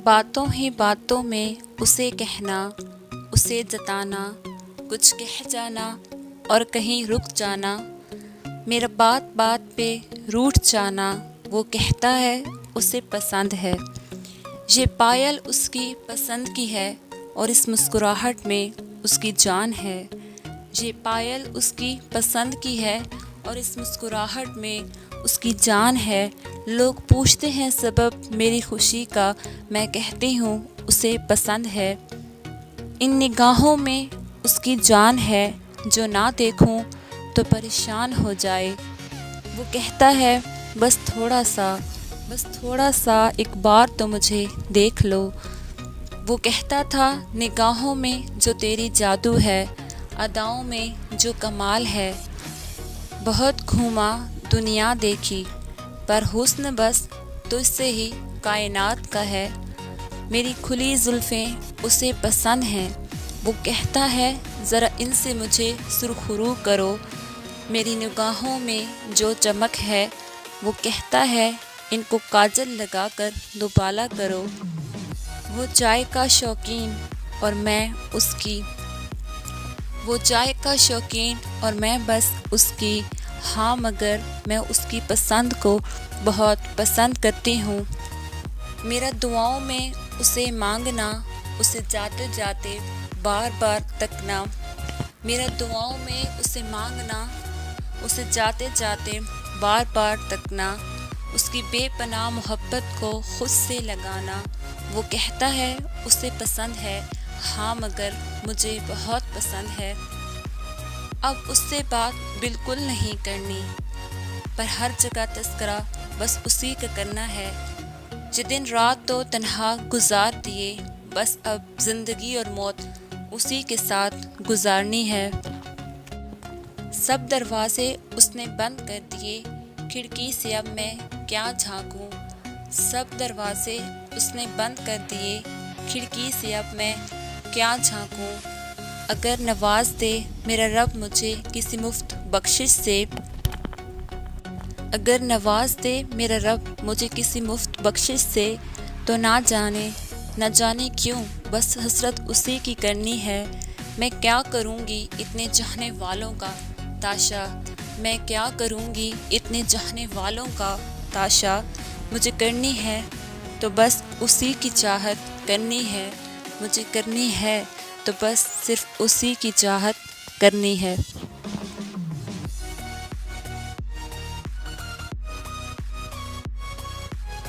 باتوں ہی باتوں میں اسے کہنا، اسے جتانا، کچھ کہہ جانا اور کہیں رک جانا، میرا بات بات پہ روٹھ جانا، وہ کہتا ہے اسے پسند ہے۔ یہ پائل اس کی پسند کی ہے اور اس مسکراہٹ میں اس کی جان ہے۔ یہ پائل اس کی پسند کی ہے اور اس مسکراہٹ میں اس کی جان ہے۔ لوگ پوچھتے ہیں سبب میری خوشی کا، میں کہتی ہوں اسے پسند ہے۔ ان نگاہوں میں اس کی جان ہے، جو نہ دیکھوں تو پریشان ہو جائے۔ وہ کہتا ہے بس تھوڑا سا ایک بار تو مجھے دیکھ لو۔ وہ کہتا تھا نگاہوں میں جو تیری جادو ہے، اداؤں میں جو کمال ہے۔ بہت گھوما دنیا دیکھی، پر حسن بس تجھ سے ہی کائنات کا ہے۔ میری کھلی زلفیں اسے پسند ہیں۔ وہ کہتا ہے ذرا ان سے مجھے سرخرو کرو، میری نگاہوں میں جو چمک ہے۔ وہ کہتا ہے ان کو کاجل لگا کر دوبالا کرو۔ وہ چائے کا شوقین اور میں بس اس کی، ہاں مگر میں اس کی پسند کو بہت پسند کرتی ہوں۔ میرا دعاؤں میں اسے مانگنا، اسے جاتے جاتے بار بار تکنا۔ میرا دعاؤں میں اسے مانگنا، اسے جاتے جاتے بار بار تکنا، اس کی بے پناہ محبت کو خود سے لگانا۔ وہ کہتا ہے اسے پسند ہے، ہاں مگر مجھے بہت پسند ہے۔ اب اس سے بات بالکل نہیں کرنی، پر ہر جگہ تذکرہ بس اسی کا کرنا ہے۔ یہ دن رات تو تنہا گزار دیے، بس اب زندگی اور موت اسی کے ساتھ گزارنی ہے۔ سب دروازے اس نے بند کر دیے، کھڑکی سے اب میں کیا جھانکوں۔ سب دروازے اس نے بند کر دیے، کھڑکی سے اب میں کیا جھانکوں۔ اگر نواز دے میرا رب مجھے کسی مفت بخشش سے، اگر نواز دے میرا رب مجھے کسی مفت بخشش سے، تو نہ جانے کیوں بس حسرت اسی کی کرنی ہے۔ میں کیا کروں گی اتنے چاہنے والوں کا تاشا، میں کیا کروں گی اتنے چاہنے والوں کا تاشا۔ مجھے کرنی ہے تو بس اسی کی چاہت کرنی ہے، مجھے کرنی ہے تو بس صرف اسی کی چاہت کرنی ہے۔